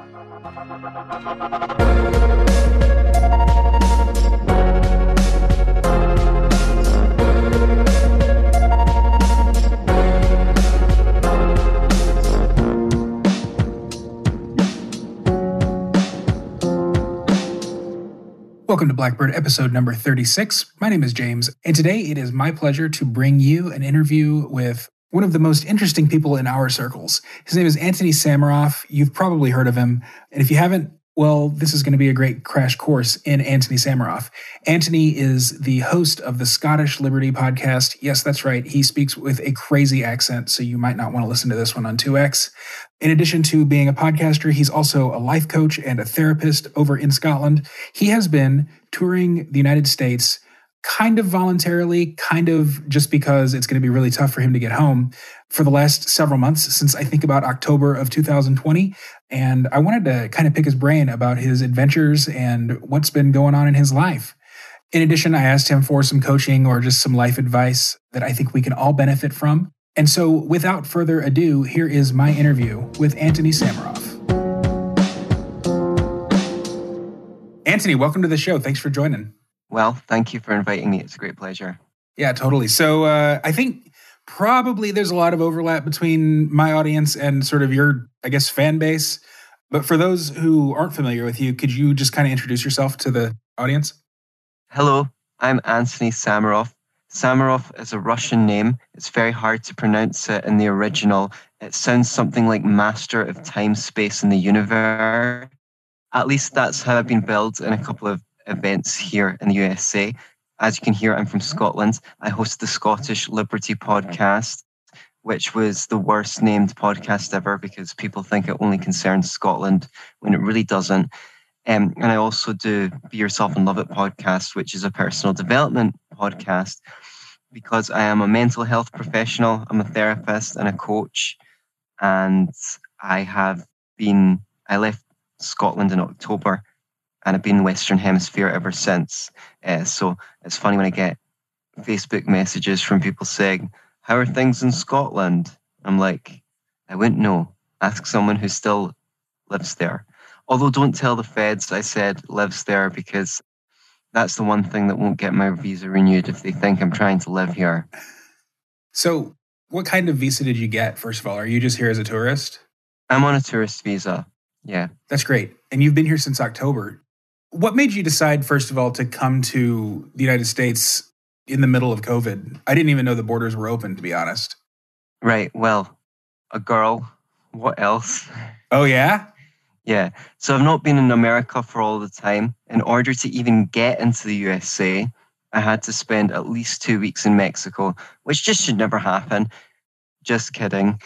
Welcome to Blackbird episode number 36. My name is James, and today it is my pleasure to bring you an interview with one of the most interesting people in our circles. His name is Antony Sammeroff. You've probably heard of him, and if you haven't, well, this is going to be a great crash course in Antony Sammeroff. Antony is the host of the Scottish Liberty podcast. Yes, that's right. He speaks with a crazy accent, so you might not want to listen to this one on 2X. In addition to being a podcaster, he's also a life coach and a therapist over in Scotland. He has been touring the United States kind of voluntarily, kind of just because it's going to be really tough for him to get home for the last several months, since I think about October of 2020. And I wanted to kind of pick his brain about his adventures and what's been going on in his life. In addition, I asked him for some coaching or just some life advice that I think we can all benefit from. And so without further ado, here is my interview with Antony Sammeroff. Antony, welcome to the show. Thanks for joining. Well, thank you for inviting me. It's a great pleasure. Yeah, totally. So I think probably there's a lot of overlap between my audience and sort of your, I guess, fan base. But for those who aren't familiar with you, could you just kind of introduce yourself to the audience? Hello, I'm Antony Sammeroff. Sammeroff is a Russian name. It's very hard to pronounce it in the original. It sounds something like Master of Time, Space, and the Universe. At least that's how I've been billed in a couple of events here in the USA. As you can hear, I'm from Scotland. I host the Scottish Liberty podcast, which was the worst named podcast ever because people think it only concerns Scotland when it really doesn't. And I also do Be Yourself and Love It podcast, which is a personal development podcast because I am a mental health professional. I'm a therapist and a coach. And I left Scotland in October and I've been in the Western Hemisphere ever since. So it's funny when I get Facebook messages from people saying, "How are things in Scotland?" I'm like, I wouldn't know. Ask someone who still lives there. Although don't tell the feds I said lives there, because that's the one thing that won't get my visa renewed if they think I'm trying to live here. So what kind of visa did you get, first of all? Are you just here as a tourist? I'm on a tourist visa, yeah. That's great. And you've been here since October. What made you decide, first of all, to come to the United States in the middle of COVID? I didn't even know the borders were open, to be honest. Right, well, a girl, what else? Oh, yeah? Yeah, so I've not been in America for all the time. In order to even get into the USA, I had to spend at least 2 weeks in Mexico, which just should never happen. Just kidding.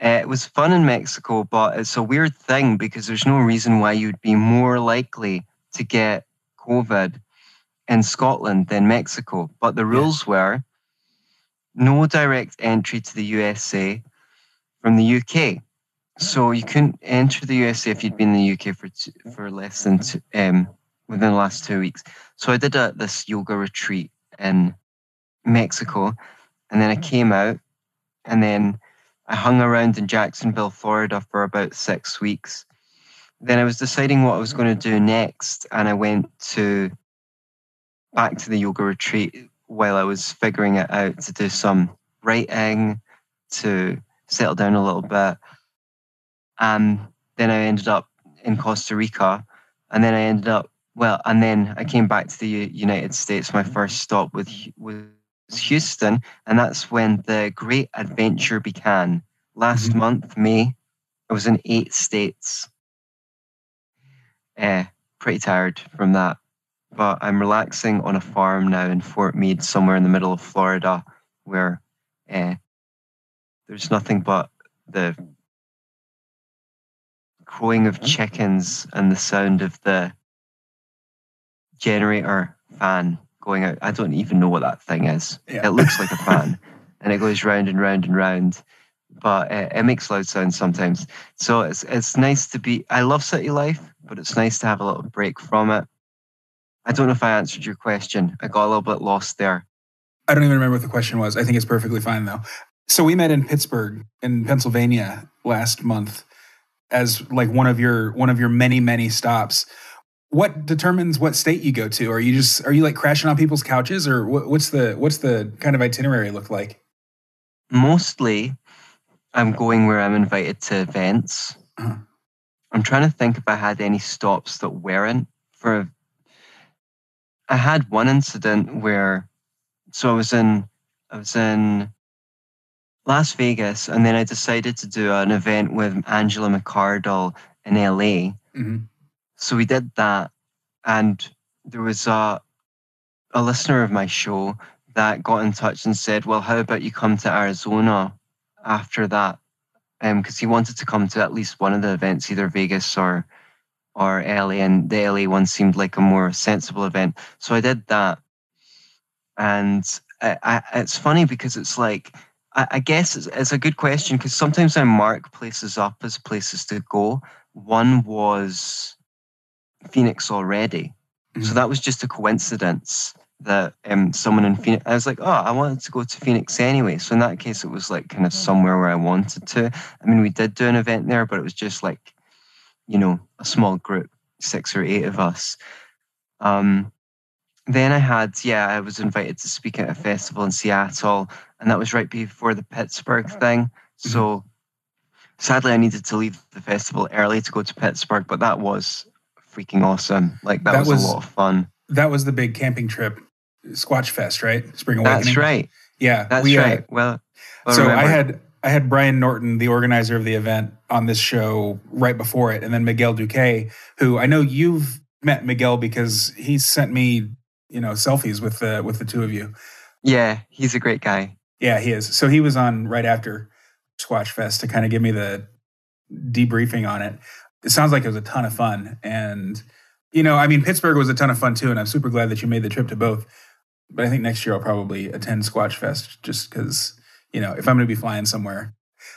It was fun in Mexico, but it's a weird thing because there's no reason why you'd be more likely to get COVID in Scotland than Mexico. But the rules were no direct entry to the USA from the UK. So you couldn't enter the USA if you'd been in the UK for less than within the last 2 weeks. So I did this yoga retreat in Mexico, and then I came out, and then I hung around in Jacksonville, Florida for about 6 weeks. Then I was deciding what I was going to do next, and I went back to the yoga retreat while I was figuring it out to do some writing, to settle down a little bit. And then I ended up in Costa Rica, and then I came back to the United States. My first stop was Houston, and that's when the great adventure began. Last month, May, I was in 8 states. Pretty tired from that, but I'm relaxing on a farm now in Fort Meade, somewhere in the middle of Florida, where there's nothing but the crowing of chickens and the sound of the generator fan going out. I don't even know what that thing is. Yeah. It looks like a fan and it goes round and round and round, but it makes loud sounds sometimes. So it's nice to be, I love city life, but it's nice to have a little break from it. I don't know if I answered your question. I got a little bit lost there. I don't even remember what the question was. I think it's perfectly fine though. So we met in Pittsburgh in Pennsylvania last month. as like one of your many stops. What determines what state you go to? Are you like crashing on people's couches, or what's the kind of itinerary look like? Mostly, I'm going where I'm invited to events. Uh-huh. I'm trying to think if I had any stops that weren't. I had one incident where, so I was in Las Vegas, and then I decided to do an event with Angela McCardle in LA. Mm-hmm. So we did that, and there was a listener of my show that got in touch and said, "Well, how about you come to Arizona after that?" Because he wanted to come to at least one of the events, either Vegas or LA, and the LA one seemed like a more sensible event. So I did that, and it's funny because it's like I guess it's a good question because sometimes I mark places up as places to go. One was Phoenix already, so Mm-hmm. that was just a coincidence that someone in Phoenix. I was like, oh, I wanted to go to Phoenix anyway. So in that case, it was like kind of somewhere where I wanted to. I mean, we did do an event there, but it was just like, a small group, 6 or 8 of us. Then I was invited to speak at a festival in Seattle, and that was right before the Pittsburgh thing. Mm-hmm. So sadly, I needed to leave the festival early to go to Pittsburgh, but that was freaking awesome. Like, that was a lot of fun. That was the big camping trip, Squatch Fest, right? Spring Awakening. That's right. Yeah, That's right. Well, so I had Brian Norton, the organizer of the event, on this show right before it, and then Miguel Duque, who I know you've met Miguel because he sent me, selfies with the two of you. Yeah, he's a great guy. Yeah, he is. So he was on right after Squatch Fest to kind of give me the debriefing on it. It sounds like it was a ton of fun, and Pittsburgh was a ton of fun too, and I'm super glad that you made the trip to both. But I think next year I'll probably attend Squatch Fest just because, if I'm going to be flying somewhere,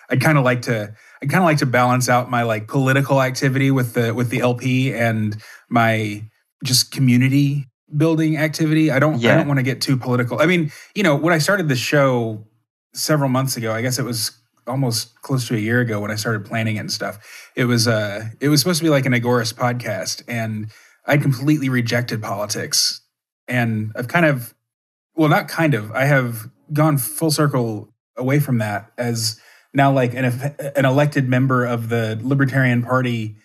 I'd kind of like to balance out my like political activity with the LP and my just community building activity. I don't want to get too political. I mean, when I started this show several months ago, I guess it was almost close to a year ago when I started planning it and stuff. It was supposed to be like an Agorist podcast, and I completely rejected politics. And I've I have gone full circle away from that as now like an elected member of the Libertarian Party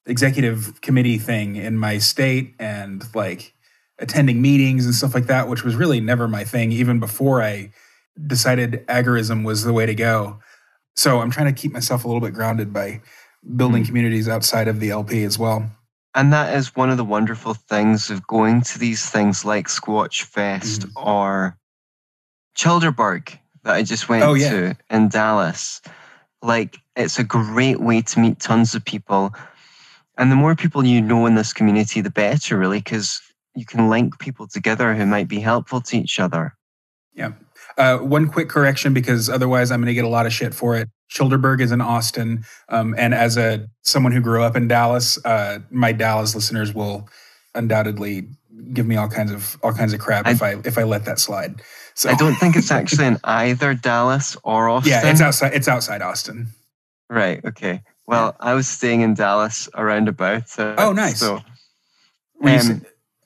executive committee thing in my state, and like attending meetings and stuff like that, which was really never my thing, even before I decided agorism was the way to go. So I'm trying to keep myself a little bit grounded by building communities outside of the LP as well. And that is one of the wonderful things of going to these things like Squatch Fest or Childerberg that I just went to in Dallas. Like, it's a great way to meet tons of people. And the more people you know in this community, the better, really, because you can link people together who might be helpful to each other. Yeah. One quick correction, because otherwise I'm going to get a lot of shit for it. Childerberg is in Austin, and as someone who grew up in Dallas, my Dallas listeners will undoubtedly give me all kinds of crap if I let that slide. So I don't think it's actually in either Dallas or Austin. Yeah, it's outside Austin. Right. Okay. Well, I was staying in Dallas around about. Oh, nice. So,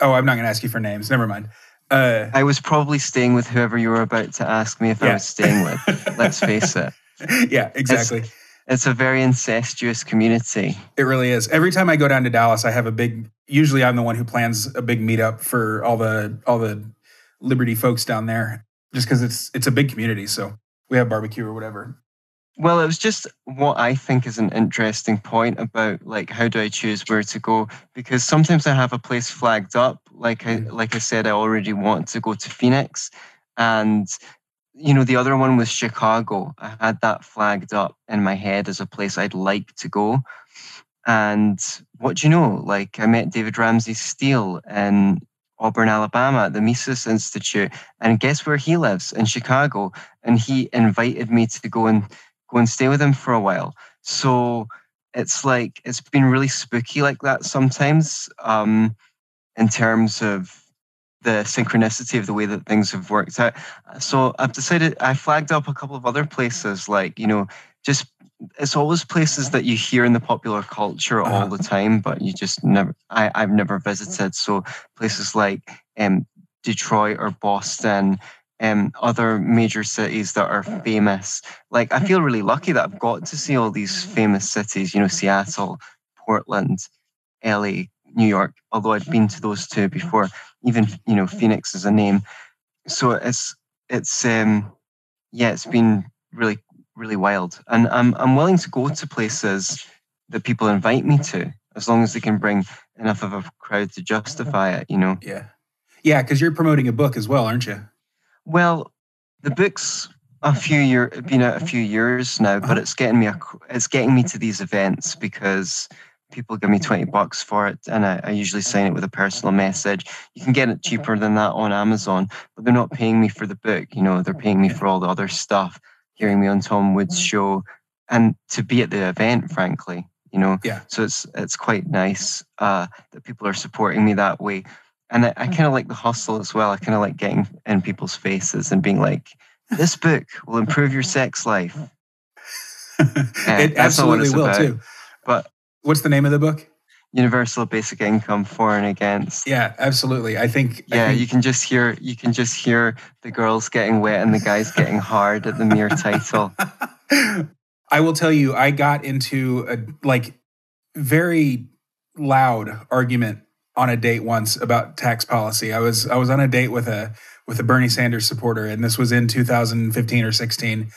I'm not going to ask you for names. Never mind. I was probably staying with whoever you were about to ask me if I was staying with. Let's face it. Yeah, exactly. It's a very incestuous community. It really is. Every time I go down to Dallas, I have usually I'm the one who plans a big meetup for all the Liberty folks down there, just because it's a big community. So we have barbecue or whatever. Well, it was just what I think is an interesting point about, like, how do I choose where to go? Because sometimes I have a place flagged up. Like I said, I already want to go to Phoenix. And, the other one was Chicago. I had that flagged up in my head as a place I'd like to go. And what do you know? Like, I met David Ramsey Steele in Auburn, Alabama, at the Mises Institute. And guess where he lives? In Chicago. And he invited me to go and stay with him for a while. So it's like, it's been really spooky like that sometimes, in terms of the synchronicity of the way that things have worked out. So I've decided, I flagged up a couple of other places, like, just it's always places that you hear in the popular culture all the time, but you just never. I've never visited. So places like Detroit or Boston, other major cities that are famous. Like I feel really lucky that I've got to see all these famous cities. You know, Seattle, Portland, LA, New York. Although I'd been to those two before, even Phoenix is a name. So it's yeah, it's been really wild, and I'm willing to go to places that people invite me to, as long as they can bring enough of a crowd to justify it. Yeah, because you're promoting a book as well, aren't you? Well, the book's been out a few years now, but it's getting me to these events because people give me $20 for it, and I usually sign it with a personal message. You can get it cheaper than that on Amazon, but they're not paying me for the book. They're paying me for all the other stuff, hearing me on Tom Wood's show, and to be at the event, frankly. Yeah. So it's quite nice that people are supporting me that way. And I kind of like the hustle as well. I kind of like getting in people's faces and being like, this book will improve your sex life. It absolutely will too. But what's the name of the book? Universal Basic Income, For and Against. Yeah, absolutely. I think you can just hear the girls getting wet and the guys getting hard at the mere title. I will tell you, I got into a very loud argument on a date once about tax policy. I was on a date with a Bernie Sanders supporter, and this was in 2015 or 16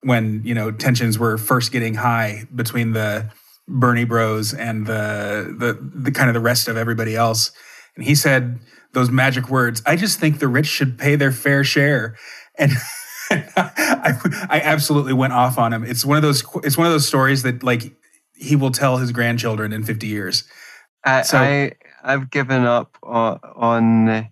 when tensions were first getting high between the Bernie bros and the kind of the rest of everybody else. And he said those magic words, "I just think the rich should pay their fair share." And I absolutely went off on him. It's one of those stories that he will tell his grandchildren in 50 years. I've given up on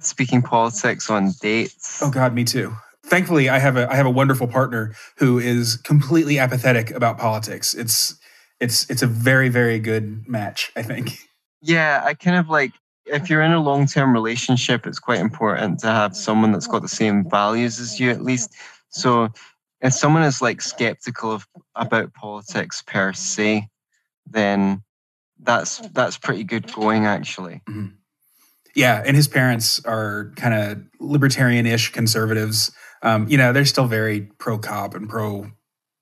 speaking politics on dates. Oh God, me too. Thankfully, I have a wonderful partner who is completely apathetic about politics. It's a very, very good match, I think. Yeah, I kind of if you're in a long-term relationship, it's quite important to have someone that's got the same values as you, at least. So if someone is skeptical about politics per se, then that's pretty good going, actually. Mm-hmm. Yeah, and his parents are kind of libertarian-ish conservatives. They're still very pro-cop and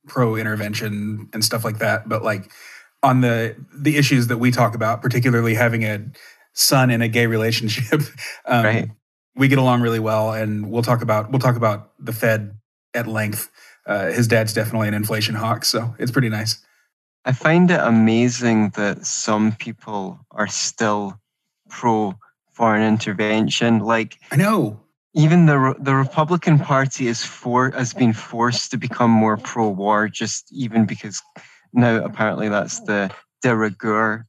pro-intervention and stuff like that. But on the issues that we talk about, particularly having a son in a gay relationship, right. We get along really well, and we'll talk about the Fed at length. His dad's definitely an inflation hawk, so it's pretty nice. I find it amazing that some people are still pro foreign intervention. I know. Even the Republican Party has been forced to become more pro-war, just even because now apparently that's the de rigueur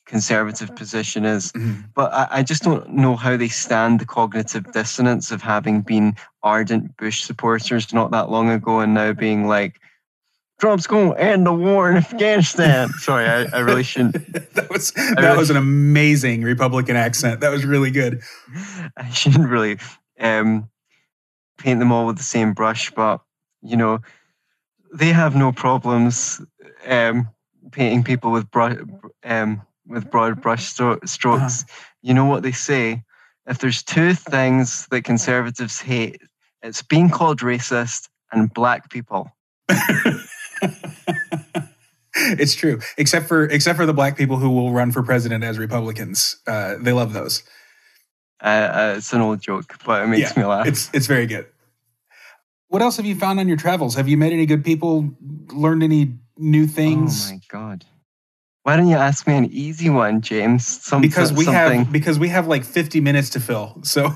conservative position is. Mm-hmm. But I just don't know how they stand the cognitive dissonance of having been ardent Bush supporters not that long ago and now being like, Trump's going to end the war in Afghanistan. Sorry, I really shouldn't. that was an amazing Republican accent. That was really good. I shouldn't really paint them all with the same brush, but they have no problems painting people with broad brush strokes. Uh-huh. You know what they say? If there's two things that conservatives hate, it's being called racist and black people. It's true, except for the black people who will run for president as Republicans. They love those. It's an old joke, but it makes me laugh. It's very good. What else have you found on your travels? Have you met any good people? Learned any new things? Oh my God! Why don't you ask me an easy one, James? Because we have 50 minutes to fill. So,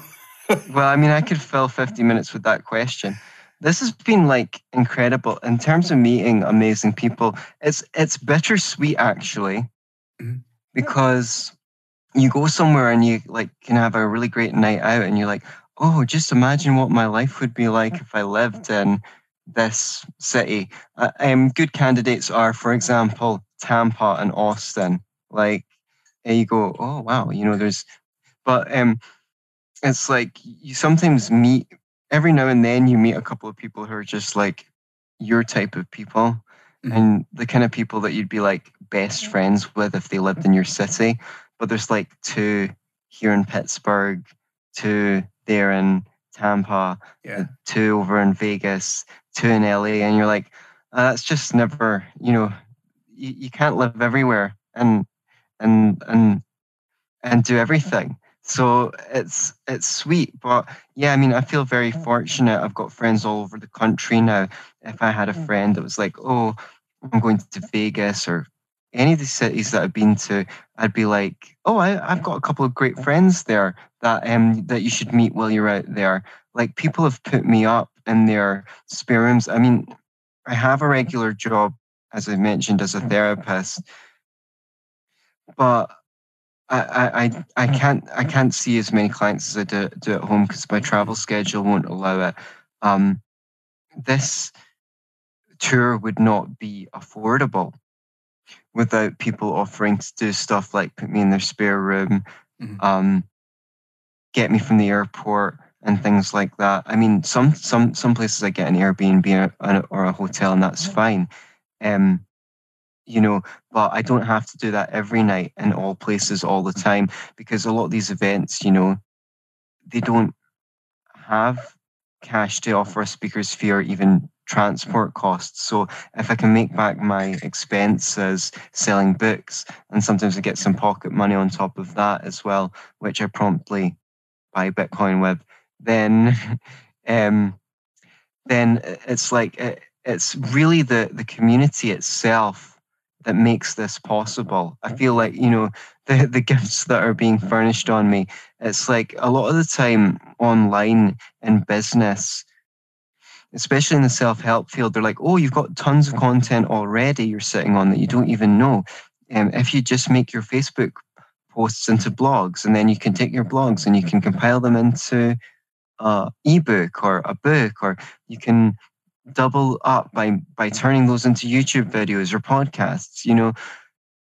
well, I mean, I could fill 50 minutes with that question. This has been incredible in terms of meeting amazing people. It's bittersweet actually, mm-hmm. because you go somewhere and you can have a really great night out and you're like, oh, just imagine what my life would be like if I lived in this city. Good candidates are, for example, Tampa and Austin. And you go, oh wow, but it's you sometimes meet. Every now and then you meet a couple of people who are just your type of people Mhm. and the kind of people that you'd be like best friends with if they lived in your city. But there's like two here in Pittsburgh, two there in Tampa, Yeah. two over in Vegas, two in LA, and you're like, that's just never, you can't live everywhere and and and do everything. So it's sweet, but yeah, I mean, I feel very fortunate. I've got friends all over the country now. If I had a friend that was like, "Oh, I'm going to Vegas," or any of the cities that I've been to, I'd be like, "Oh, I've got a couple of great friends there that you should meet while you're out there." Like people have put me up in their spare rooms. I mean, I have a regular job, as I mentioned, as a therapist, but I can't see as many clients as I do at home because my travel schedule won't allow it. Um, this tour would not be affordable without people offering to do stuff like put me in their spare room, Mhm. um, get me from the airport, and things like that. I mean, some places I get an Airbnb or a hotel, and that's fine. Um, you know, but I don't have to do that every night in all places all the time because a lot of these events, they don't have cash to offer a speaker's fee or even transport costs. So if I can make back my expenses selling books, and sometimes I get some pocket money on top of that as well, which I promptly buy Bitcoin with, then um, then it's like it's really the community itself that makes this possible. I feel like, the gifts that are being furnished on me, it's like a lot of the time online in business, especially in the self-help field, they're like, oh, you've got tons of content already you're sitting on that you don't even know. If you just make your Facebook posts into blogs, and then you can take your blogs and you can compile them into ebook or a book, or you can double up by turning those into YouTube videos or podcasts,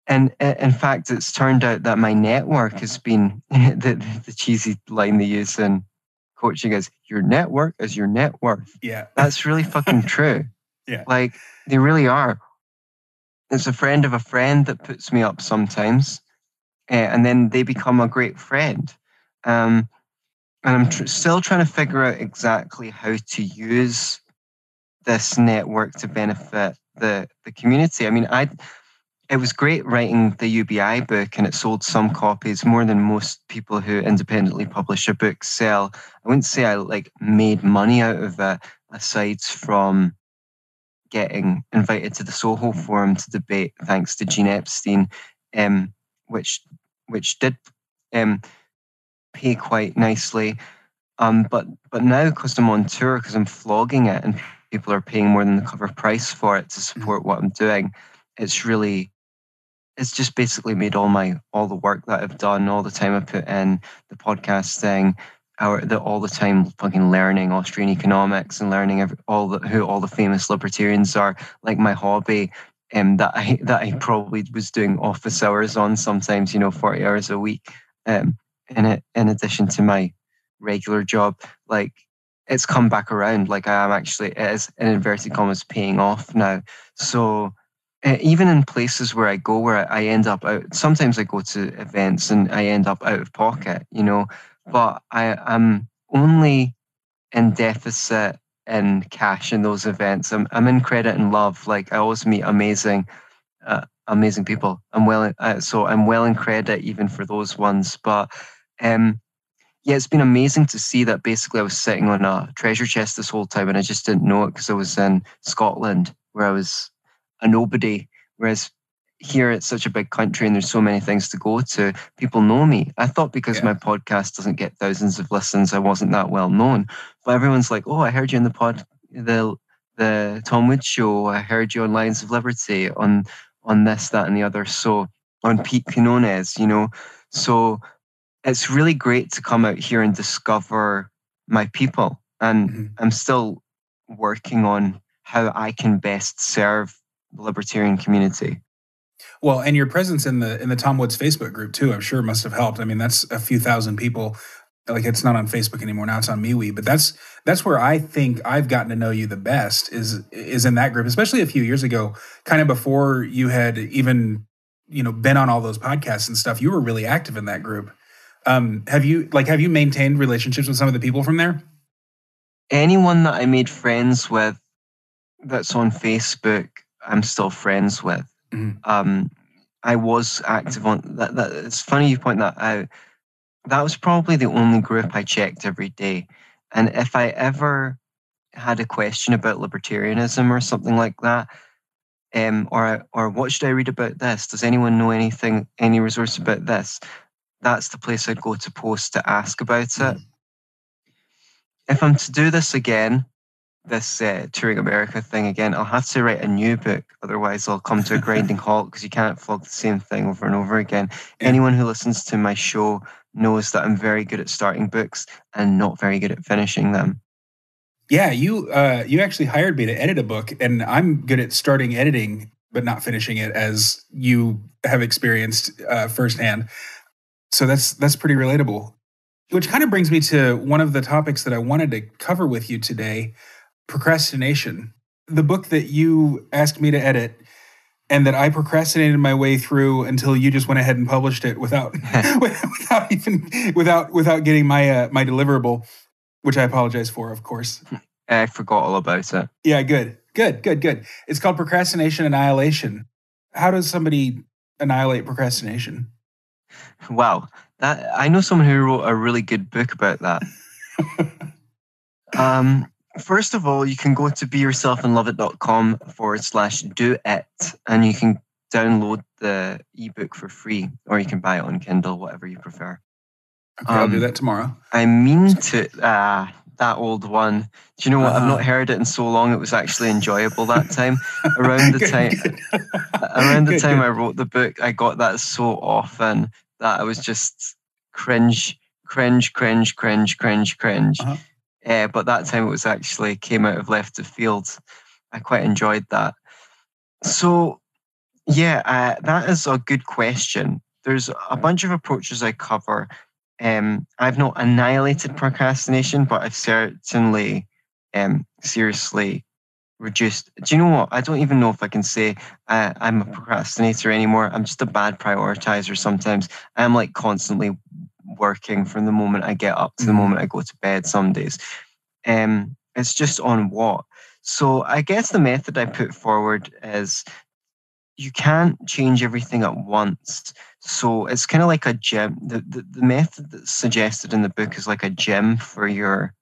And in fact, it's turned out that my network has been the cheesy line they use in coaching is your network is your net worth. Yeah. That's really fucking true. Yeah. Like they really are. It's a friend of a friend that puts me up sometimes, and then they become a great friend. Um, and I'm still trying to figure out exactly how to use this network to benefit the community. I mean, it was great writing the UBI book, and it sold some copies more than most people who independently publish a book sell. I wouldn't say I like made money out of it aside from getting invited to the Soho Forum to debate, thanks to Gene Epstein, um, which which did um, pay quite nicely. But now because I'm on tour, because I'm flogging it, and people are paying more than the cover price for it to Mhm. support what I'm doing, it's just basically made all the work that I've done, all the time I put in, the podcasting, all the time fucking learning Austrian economics and learning who all the famous libertarians are, like my hobby, that I probably was doing office hours on sometimes, 40 hours a week, in addition to my regular job, like it's come back around. Like I am actually, it is in inverted commas paying off now. So even in places where I go, where I end up out, sometimes I go to events and I end up out of pocket, but I am only in deficit in cash in those events. I'm in credit and love. Like I always meet amazing people. So I'm well in credit even for those ones. But um, yeah, it's been amazing to see that basically I was sitting on a treasure chest this whole time and I just didn't know it because I was in Scotland where I was a nobody. Whereas here it's such a big country and there's so many things to go to, people know me. I thought because Yeah. my podcast doesn't get thousands of listens, I wasn't that well known. But everyone's like, oh, I heard you in the Tom Wood show. I heard you on Lions of Liberty, on this, that, and the other. So on Pete Quinones, So it's really great to come out here and discover my people. And Mhm. I'm still working on how I can best serve the libertarian community. Well, and your presence in the Tom Woods Facebook group too, I'm sure must have helped. I mean, that's a few thousand people. Like, it's not on Facebook anymore. Now it's on MeWe. But that's where I think I've gotten to know you the best is in that group, especially a few years ago, kind of before you had even, been on all those podcasts and stuff. You were really active in that group. Have you maintained relationships with some of the people from there? Anyone that I made friends with that's on Facebook, I'm still friends with. Mm-hmm. I was active on that. It's funny you point that out. That was probably the only group I checked every day. And if I ever had a question about libertarianism or something like that, or what should I read about this? Does anyone know any resource about this? That's the place I'd go to post to ask about it. Mm-hmm. If I'm to do this again, this touring America thing again, I'll have to write a new book. Otherwise, I'll come to a grinding halt because you can't flog the same thing over and over again. Yeah. Anyone who listens to my show knows that I'm very good at starting books and not very good at finishing them. Yeah, you actually hired me to edit a book, and I'm good at starting editing but not finishing it, as you have experienced firsthand. So that's pretty relatable. Which kind of brings me to one of the topics that I wanted to cover with you today: procrastination. The book that you asked me to edit and that I procrastinated my way through until you just went ahead and published it without without getting my deliverable, which I apologize for, of course. I forgot all about it. Yeah, good. It's called Procrastination Annihilation. How does somebody annihilate procrastination? Wow, I know someone who wrote a really good book about that. First of all, you can go to beyourselfandloveit.com/do it, and you can download the ebook for free, or you can buy it on Kindle, whatever you prefer. Okay, I'll do that tomorrow. I mean to that old one. Do you know what? I've not heard it in so long. It was actually enjoyable that time. Around the time I wrote the book, I got that so often that I was just cringe. But that time it was actually came out of left of field. I quite enjoyed that. So yeah, that is a good question. There's a bunch of approaches I cover. I've not annihilated procrastination, but I've certainly seriously reduced. Do you know what? I don't even know if I can say I'm a procrastinator anymore. I'm just a bad prioritizer sometimes. I'm like constantly working from the moment I get up to the moment I go to bed some days. It's just on what. So I guess the method I put forward is you can't change everything at once. So it's kind of like a gym. The method that's suggested in the book is like a gym for your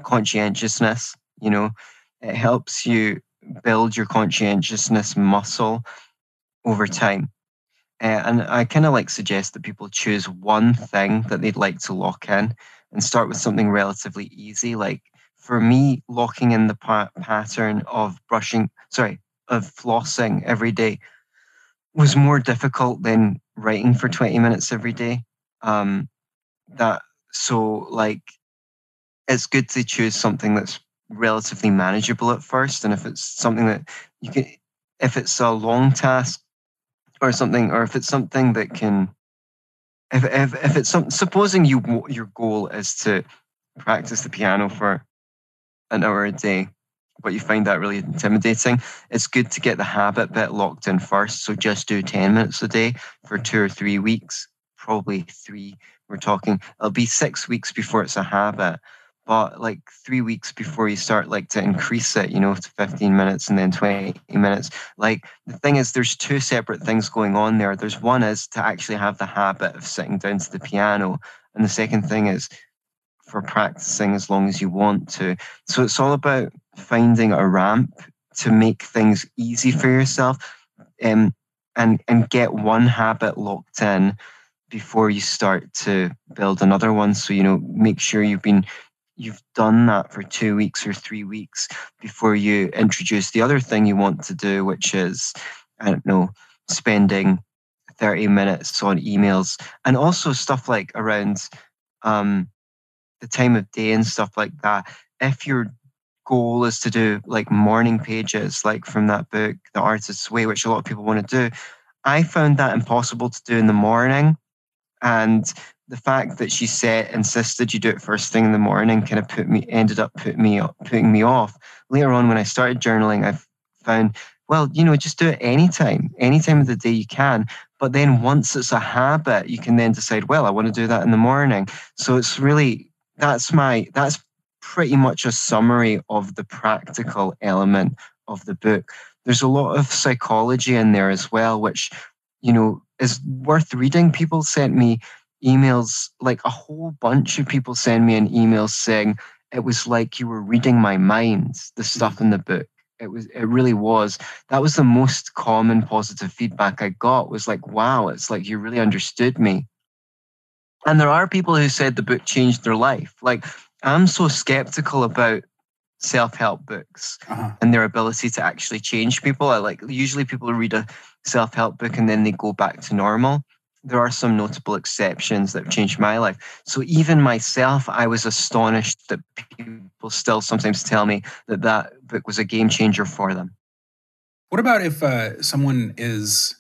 conscientiousness. It helps you build your conscientiousness muscle over time. And I kind of like suggest that people choose one thing that they'd like to lock in and start with something relatively easy. Like for me, locking in the pattern of flossing every day was more difficult than writing for 20 minutes every day. It's good to choose something that's relatively manageable at first, and if it's something that you can, if it's a long task or something, or if it's something that can, if it's some, supposing your goal is to practice the piano for an hour a day, but you find that really intimidating, it's good to get the habit bit locked in first. So just do 10 minutes a day for 2 or 3 weeks, probably 3. We're talking, it'll be 6 weeks before it's a habit, but like 3 weeks before you start to increase it, to 15 minutes and then 20 minutes. Like the thing is, there's 2 separate things going on there. There's one is to actually have the habit of sitting down to the piano. And the second thing is for practicing as long as you want to. So it's all about finding a ramp to make things easy for yourself, and get one habit locked in before you start to build another one. So make sure you've done that for 2 weeks or 3 weeks before you introduce the other thing you want to do, which is, I don't know, spending 30 minutes on emails, and also stuff like around the time of day and stuff like that. If your goal is to do like morning pages, like from that book, The Artist's Way, which a lot of people want to do, I found that impossible to do in the morning. And the fact that she insisted you do it first thing in the morning kind of ended up putting me off. Later on, when I started journaling, I found, well, just do it anytime of the day you can. But then once it's a habit, you can then decide, well, I want to do that in the morning. So it's really, that's pretty much a summary of the practical element of the book. There's a lot of psychology in there as well, which, is worth reading. People sent me emails, like a whole bunch of people send me an email saying it was like you were reading my mind, the stuff in the book. It really was. That was the most common positive feedback I got, was like, wow, it's like you really understood me. And there are people who said the book changed their life. Like, I'm so skeptical about self-help books and their ability to actually change people. Usually people read a self-help book and then they go back to normal. There are some notable exceptions that have changed my life. So even myself, I was astonished that people still sometimes tell me that book was a game changer for them. What about if someone is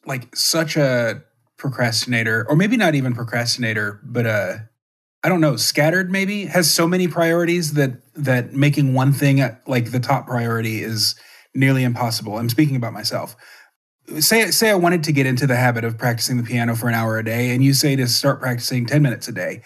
like such a procrastinator, or maybe not even procrastinator, but I don't know, scattered maybe, has so many priorities that making one thing like the top priority is nearly impossible? I'm speaking about myself. Say I wanted to get into the habit of practicing the piano for an hour a day, and you say to start practicing 10 minutes a day.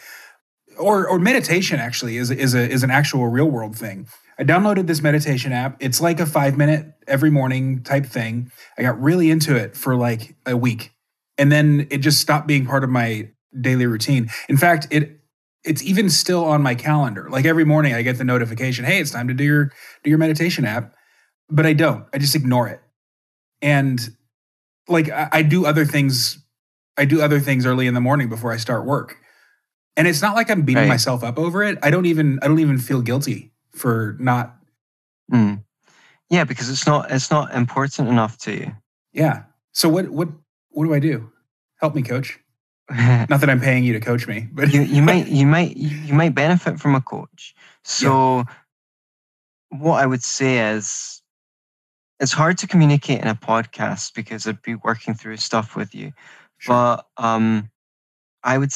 Or meditation actually is an actual real world thing. I downloaded this meditation app. It's like a 5-minute every morning type thing. I got really into it for like a week, and then it just stopped being part of my daily routine. In fact, it's even still on my calendar. Like every morning I get the notification, hey, it's time to do your meditation app. But I don't. I just ignore it. And like I do other things early in the morning before I start work. And it's not like I'm beating myself up over it. I don't even feel guilty for not. Yeah, because it's not important enough to you. Yeah. So what do I do? Help me, coach. Not that I'm paying you to coach me, but you might benefit from a coach. So what I would say is, it's hard to communicate in a podcast because I'd be working through stuff with you. Sure. But I would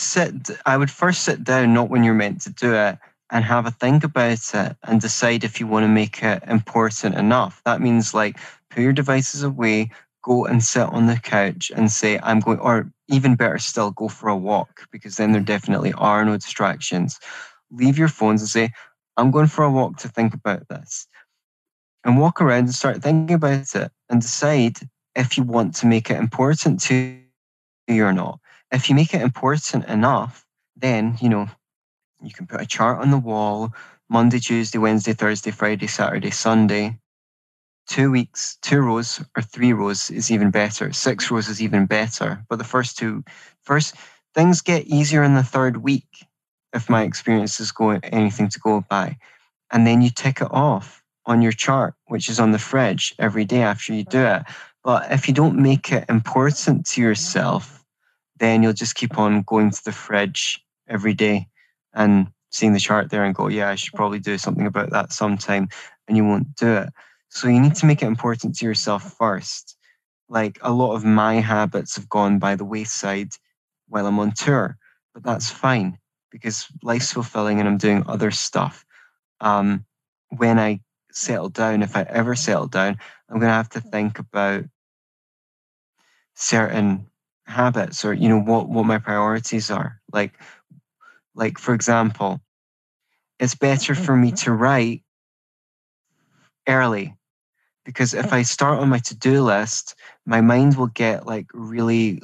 first sit down, not when you're meant to do it, and have a think about it and decide if you want to make it important enough. That means like put your devices away, go and sit on the couch and say, I'm going, or even better still, go for a walk, because then there definitely are no distractions. Leave your phones and say, I'm going for a walk to think about this. And walk around and start thinking about it and decide if you want to make it important to you or not. If you make it important enough, then, you can put a chart on the wall, Monday, Tuesday, Wednesday, Thursday, Friday, Saturday, Sunday. 2 weeks, 2 rows or 3 rows is even better. 6 rows is even better. But the first things get easier in the third week, if my experience is anything to go by. And then you tick it off on your chart, which is on the fridge every day after you do it. But if you don't make it important to yourself, then you'll just keep on going to the fridge every day and seeing the chart there and go, yeah, I should probably do something about that sometime, and you won't do it. So you need to make it important to yourself first. Like a lot of my habits have gone by the wayside while I'm on tour, but that's fine because life's fulfilling and I'm doing other stuff. When I settle down, if I ever settle down, I'm going to have to think about certain habits, or what my priorities are. Like for example, it's better for me to write early, because if I start on my to-do list, my mind will get like really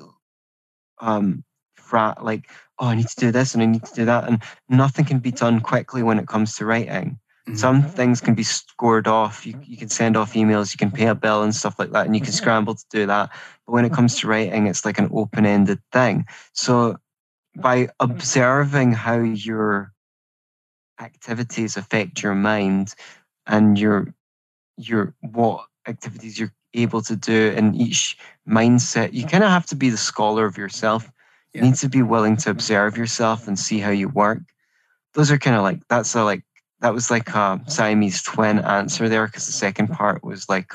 like, oh, I need to do this and I need to do that, and nothing can be done quickly when it comes to writing. Some things can be scored off. You can send off emails, you can pay a bill and stuff like that, and you can scramble to do that. But when it comes to writing, it's like an open-ended thing. So by observing how your activities affect your mind and your what activities you're able to do in each mindset, you kind of have to be the scholar of yourself. You need to be willing to observe yourself and see how you work. Those are kind of like, that was like a Siamese twin answer there, because the second part was like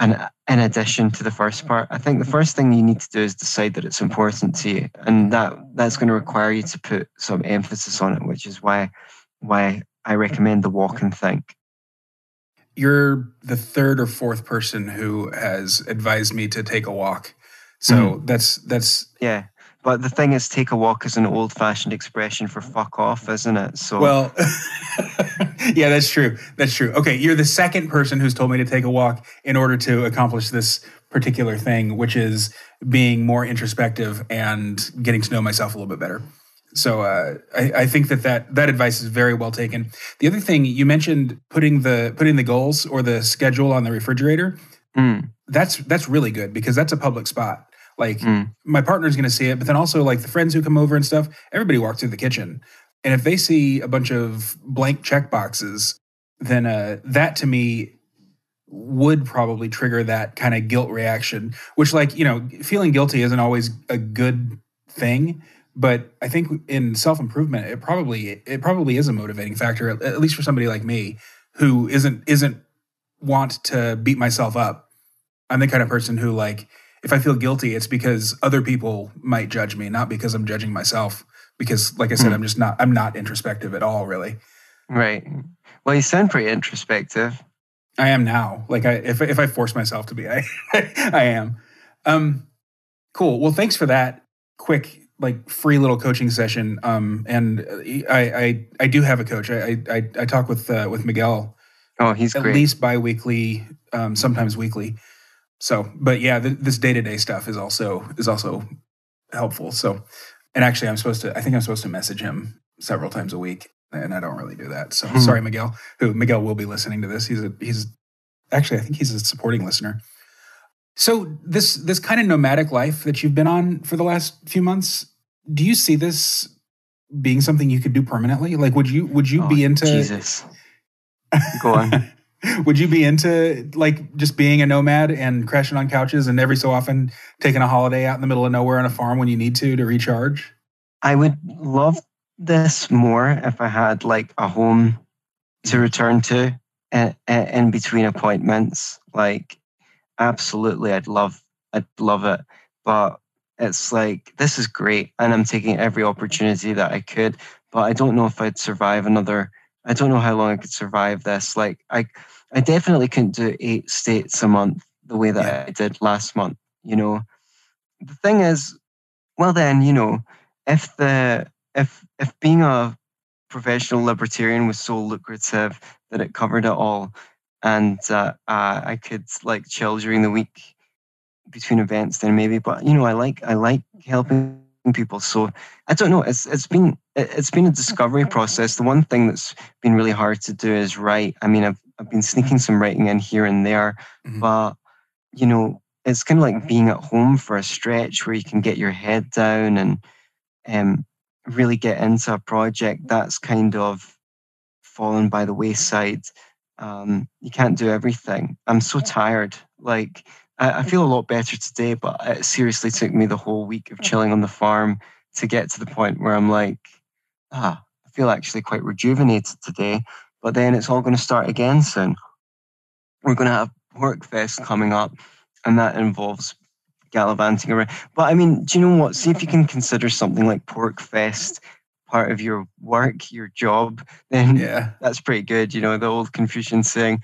And in addition to the first part, I think the first thing you need to do is decide that it's important to you, and that's going to require you to put some emphasis on it, which is why I recommend the walk and think. You're the third or fourth person who has advised me to take a walk. So that's yeah. But the thing is, take a walk is an old-fashioned expression for fuck off, isn't it? So well, yeah, that's true. That's true. Okay, you're the second person who's told me to take a walk in order to accomplish this particular thing, which is being more introspective and getting to know myself a little bit better. So I think that advice is very well taken. The other thing you mentioned, putting the goals or the schedule on the refrigerator, that's really good because that's a public spot. Like my partner's going to see it, but then also like the friends who come over and stuff, everybody walks through the kitchen. And if they see a bunch of blank check boxes, then that to me would probably trigger that kind of guilt reaction, which like, feeling guilty isn't always a good thing. But I think in self-improvement, it probably is a motivating factor, at least for somebody like me who isn't want to beat myself up. I'm the kind of person who, like, if I feel guilty, it's because other people might judge me, not because I'm judging myself. Because, like I said, I'm not introspective at all, really. Right. Well, you sound pretty introspective. I am now. Like, if I force myself to be, I am. Cool. Well, thanks for that quick, like, free little coaching session. And I do have a coach. I talk with Miguel. Oh, he's at great. least bi-weekly, sometimes weekly. So, but yeah, this day-to-day stuff is also helpful. So, and actually, I think I'm supposed to message him several times a week, and I don't really do that. So, sorry, Miguel. Miguel will be listening to this. He's actually, I think he's a supporting listener. So, this kind of nomadic life that you've been on for the last few months, do you see this being something you could do permanently? Like, would you be into Jesus? Go on. Would you be into like just being a nomad and crashing on couches and every so often taking a holiday out in the middle of nowhere on a farm when you need to recharge? I would love this more if I had like a home to return to in between appointments. Like, absolutely, I'd love it. But it's like, this is great, and I'm taking every opportunity that I could. But I don't know if I'd survive another. I don't know how long I could survive this. Like, I definitely couldn't do 8 states a month the way that I did last month. The thing is, well then, if being a professional libertarian was so lucrative that it covered it all, and I could like chill during the week between events, then maybe. But I like helping people, so I don't know. It's been a discovery process. The one thing that's been really hard to do is write. I mean, I've been sneaking some writing in here and there, but it's kind of like being at home for a stretch where you can get your head down and really get into a project that's kind of fallen by the wayside. You can't do everything. I'm so tired. Like, I feel a lot better today, but it seriously took me the whole week of chilling on the farm to get to the point where I'm like, I feel actually quite rejuvenated today. But then it's all going to start again soon. We're going to have Porkfest coming up, and that involves gallivanting around. But I mean, do you know what? See if you can consider something like Porkfest part of your work, your job, then that's pretty good. The old Confucian saying,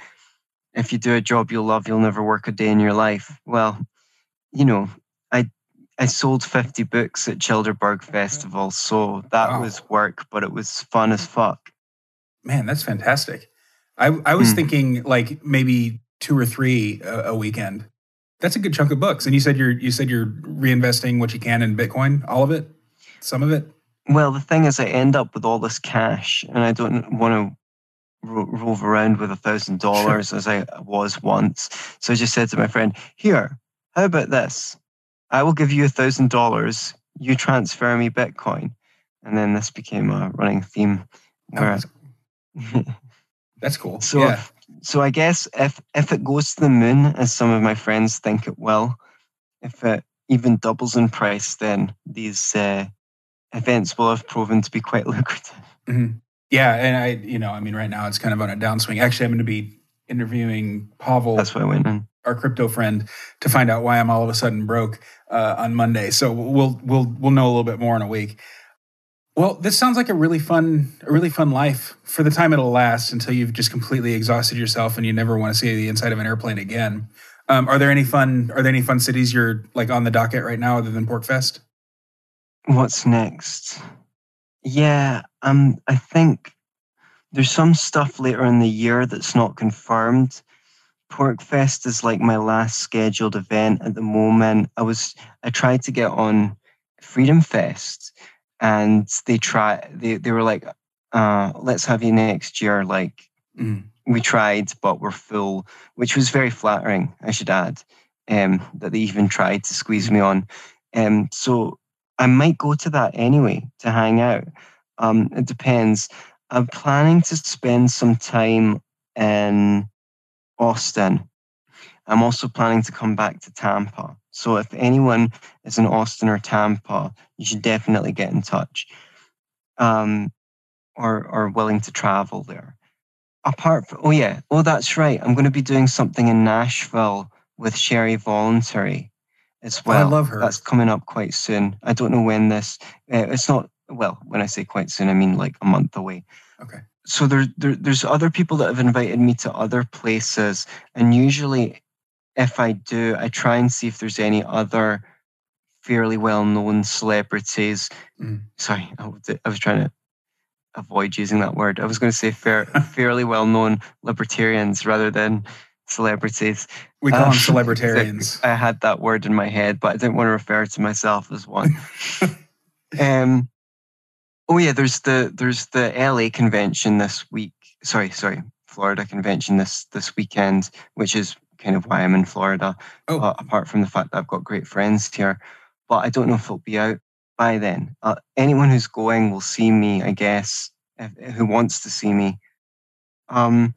if you do a job you'll love, you'll never work a day in your life. Well, I sold 50 books at Childerberg Festival, so that was work, but it was fun as fuck. Man, that's fantastic. I was thinking like maybe 2 or 3 a weekend. That's a good chunk of books. And you said you're reinvesting what you can in Bitcoin, all of it, some of it. Well, the thing is, I end up with all this cash, and I don't want to rove around with $1,000 as I was once. So I just said to my friend, "Here, how about this? I will give you $1,000. You transfer me Bitcoin." And then this became a running theme. That's cool. So I guess if it goes to the moon, as some of my friends think it will, if it even doubles in price, then these events will have proven to be quite lucrative. Mm-hmm. Yeah, and I mean, right now it's kind of on a downswing. Actually, I'm going to be interviewing Pavel. That's why I went in. our crypto friend to find out why I'm all of a sudden broke on Monday. So we'll know a little bit more in a week. Well, this sounds like a really fun life for the time it'll last until you've just completely exhausted yourself and you never want to see the inside of an airplane again. Are there any fun cities you're like on the docket right now other than PorcFest? What's next? Yeah, I think there's some stuff later in the year that's not confirmed. PorcFest is like my last scheduled event at the moment. I tried to get on Freedom Fest, and they were like, let's have you next year. Like, we tried, but we're full, which was very flattering, I should add, that they even tried to squeeze me on. So I might go to that anyway to hang out. It depends. I'm planning to spend some time in Austin. I'm also planning to come back to Tampa. So if anyone is in Austin or Tampa, you should definitely get in touch, or willing to travel there. That's right. I'm going to be doing something in Nashville with Sherry Voluntary as well. I love her. That's coming up quite soon. I don't know when this. It's not. Well, when I say quite soon, I mean like a month away. Okay. So there's other people that have invited me to other places, and usually, if I do, I try and see if there's any other fairly well-known celebrities. Sorry, I was trying to avoid using that word. I was going to say fairly well-known libertarians rather than celebrities. We call them celebritarians. I had that word in my head, but I didn't want to refer to myself as one. There's the LA convention this week. Sorry, Florida convention this weekend, which is kind of why I'm in Florida. Apart from the fact that I've got great friends here, but I don't know if it'll be out by then. Anyone who's going will see me, I guess, who wants to see me. I'm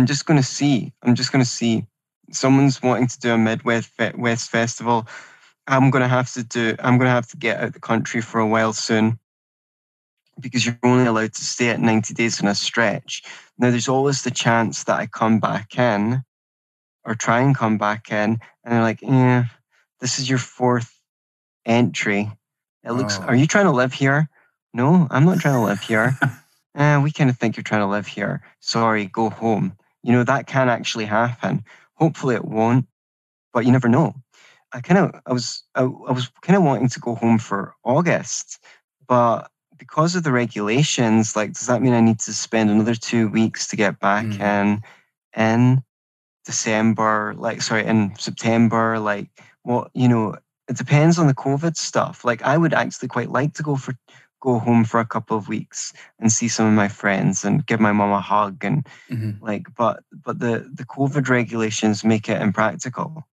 just going to see. Someone's wanting to do a Midwest Festival. I'm going to have to get out of the country for a while soon, because you're only allowed to stay at 90 days in a stretch. Now, there's always the chance that I come back in, or try and come back in, and they're like, yeah, this is your fourth entry. It looks, Are you trying to live here? No, I'm not trying to live here. We kind of think you're trying to live here. Sorry, go home. That can actually happen. Hopefully it won't, but you never know. I was kind of wanting to go home for August, but because of the regulations, like, does that mean I need to spend another 2 weeks to get back in December? In September? Like, what, it depends on the COVID stuff. Like, I would actually quite like to go home for a couple of weeks and see some of my friends and give my mom a hug and but the COVID regulations make it impractical.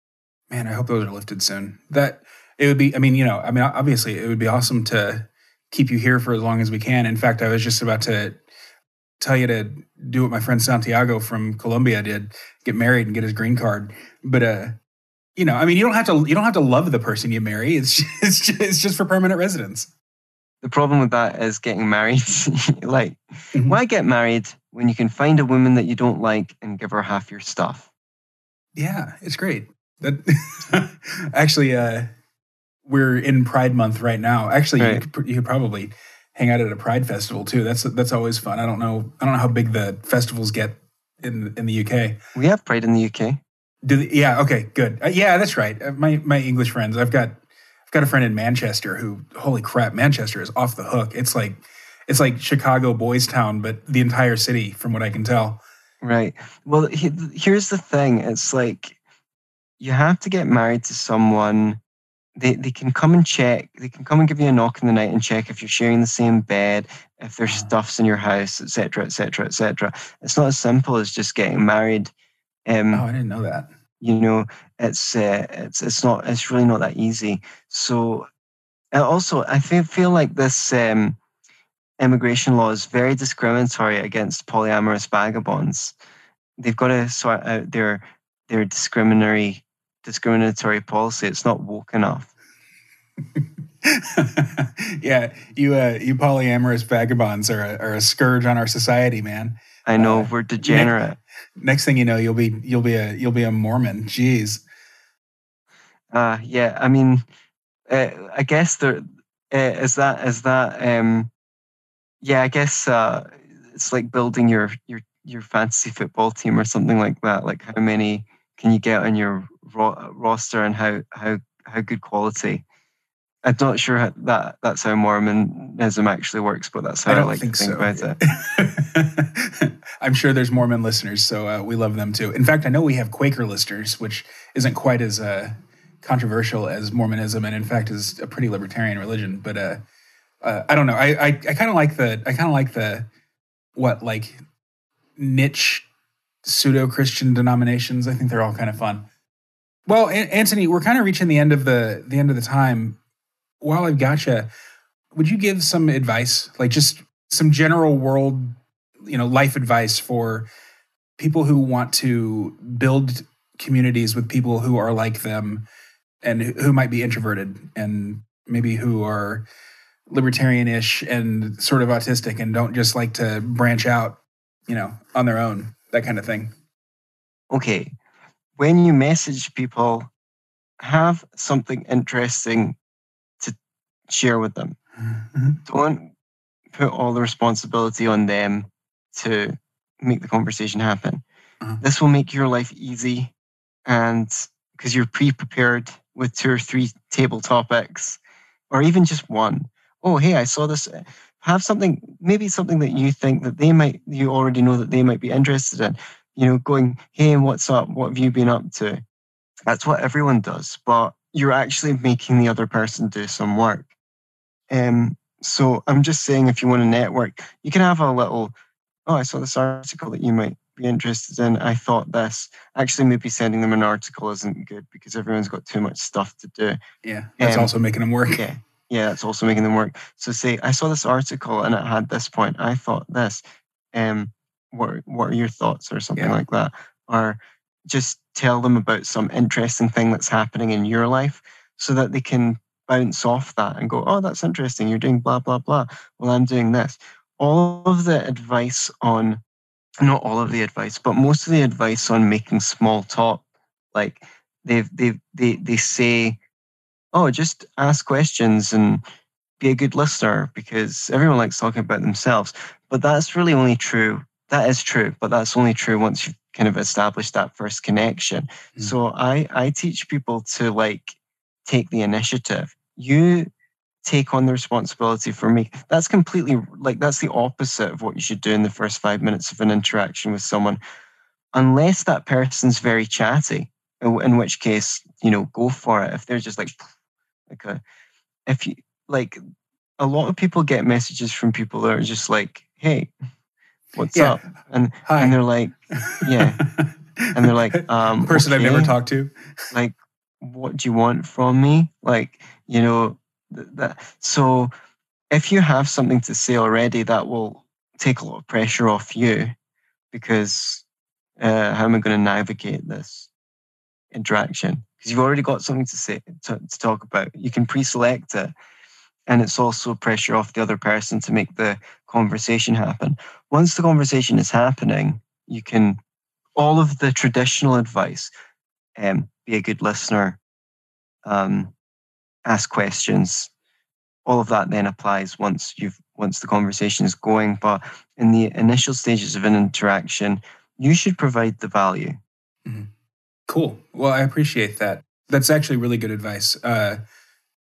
Man, I hope those are lifted soon. That it would be. Obviously, it would be awesome to keep you here for as long as we can. In fact, I was just about to tell you to do what my friend Santiago from Colombia did: get married and get his green card. But you don't have to love the person you marry. It's just for permanent residence. The problem with that is getting married. Why get married when you can find a woman that you don't like and give her half your stuff? Yeah, it's great. That actually, we're in Pride Month right now. Actually, right. You could probably hang out at a Pride festival too. That's always fun. I don't know how big the festivals get in the UK. We have Pride in the UK. Yeah. Okay. Good. Yeah, that's right. My English friends. I've got a friend in Manchester who, holy crap, Manchester is off the hook. It's like Chicago Boys Town, but the entire city, from what I can tell. Right. Well, here's the thing. It's like, you have to get married to someone. They can come and check. They can come and give you a knock in the night and check if you're sharing the same bed, if there's stuffs in your house, etc., etc., etc. It's not as simple as just getting married. I didn't know that. It's really not that easy. So, also, I feel like this immigration law is very discriminatory against polyamorous vagabonds. They've got to sort out their discriminatory policy. It's not woke enough. Yeah, you polyamorous vagabonds are a scourge on our society, man. I know we're degenerate. Next thing you know, you'll be a Mormon. Jeez. Yeah. I mean, I guess there is that. Yeah, I guess it's like building your fantasy football team or something like that. Like, how many can you get on your roster, and how good quality? I'm not sure that's how Mormonism actually works, but that's how I like to think about it. I'm sure there's Mormon listeners, so we love them too. In fact, I know we have Quaker listeners, which isn't quite as controversial as Mormonism, and in fact is a pretty libertarian religion. But I don't know. I kind of like the niche pseudo-Christian denominations. I think they're all kind of fun. Well, Antony, we're kind of reaching the end of the time. While I've got you, would you give some advice, like just some general world, life advice for people who want to build communities with people who are like them and who might be introverted and maybe who are libertarian-ish and sort of autistic and don't just like to branch out, on their own, that kind of thing? Okay. When you message people, have something interesting to share with them. Mm-hmm. Don't put all the responsibility on them to make the conversation happen. Uh-huh. This will make your life easy, and because you're pre-prepared with 2 or 3 table topics, or even just one. Oh, hey, I saw this. Have something, maybe something that you think that you already know that they might be interested in. Going, hey, what's up? What have you been up to? That's what everyone does, but you're actually making the other person do some work. So I'm just saying, if you want to network, you can have a little, oh, I saw this article that you might be interested in. I thought this. Actually, maybe sending them an article isn't good because everyone's got too much stuff to do. Yeah, that's also making them work. Yeah, that's also making them work. So say, I saw this article and it had this point. I thought this. What are your thoughts, or something like that? Or just tell them about some interesting thing that's happening in your life so that they can bounce off that and go, oh, that's interesting. You're doing blah, blah, blah. Well, I'm doing this. All of the advice on, not all of the advice, but most of the advice on making small talk, like they say, oh, just ask questions and be a good listener, because everyone likes talking about themselves. But that's really only true. That is true, but that's only true once you've kind of established that first connection. Mm. So I teach people to take the initiative. You take on the responsibility for me. That's completely that's the opposite of what you should do in the first 5 minutes of an interaction with someone, unless that person's very chatty, in which case, go for it. If they're just if you a lot of people get messages from people that are just like, hey, what's up? And hi. And they're like, yeah. And they're like, person I've never talked to. Like, what do you want from me? So if you have something to say already, that will take a lot of pressure off you, because how am I going to navigate this interaction? Because you've already got something to say, to talk about. You can pre-select it. And it's also pressure off the other person to make the conversation happen. Once the conversation is happening, you can, all of the traditional advice, be a good listener, ask questions, all of that then applies once the conversation is going. But in the initial stages of an interaction, you should provide the value. Mm-hmm. Cool. Well, I appreciate that. That's actually really good advice. And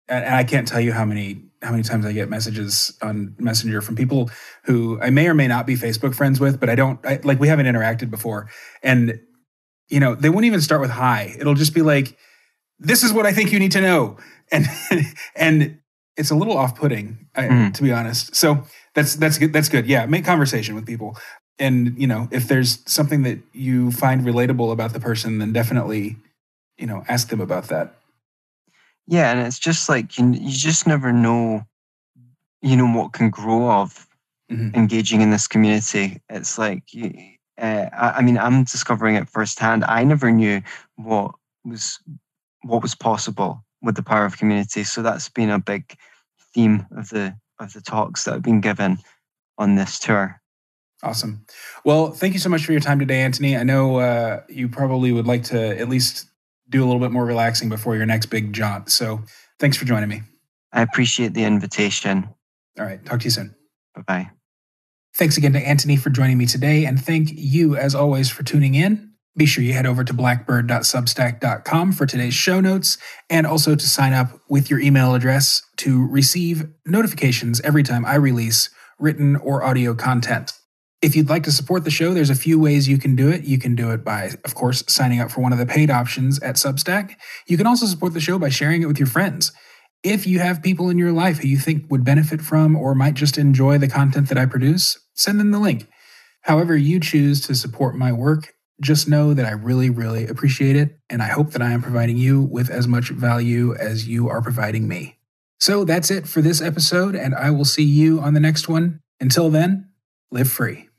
I can't tell you how many times I get messages on Messenger from people who I may or may not be Facebook friends with, but we haven't interacted before. And, they won't even start with hi. It'll just be like, this is what I think you need to know. And it's a little off-putting, to be honest. So that's good. That's good. Yeah. Make conversation with people. And, if there's something that you find relatable about the person, then definitely, ask them about that. Yeah, and it's just like you just never know, what can grow of engaging in this community. It's like, I'm discovering it firsthand. I never knew what was possible with the power of community. So that's been a big theme of the talks that have been given on this tour. Awesome. Well, thank you so much for your time today, Antony. I know you probably would like to at least do a little bit more relaxing before your next big jaunt. So thanks for joining me. I appreciate the invitation. All right. Talk to you soon. Bye-bye. Thanks again to Antony for joining me today, and thank you, as always, for tuning in. Be sure you head over to blackbird.substack.com for today's show notes, and also to sign up with your email address to receive notifications every time I release written or audio content. If you'd like to support the show, there's a few ways you can do it. You can do it by, of course, signing up for one of the paid options at Substack. You can also support the show by sharing it with your friends. If you have people in your life who you think would benefit from or might just enjoy the content that I produce, send them the link. However you choose to support my work, just know that I really, really appreciate it, and I hope that I am providing you with as much value as you are providing me. So that's it for this episode, and I will see you on the next one. Until then, live free.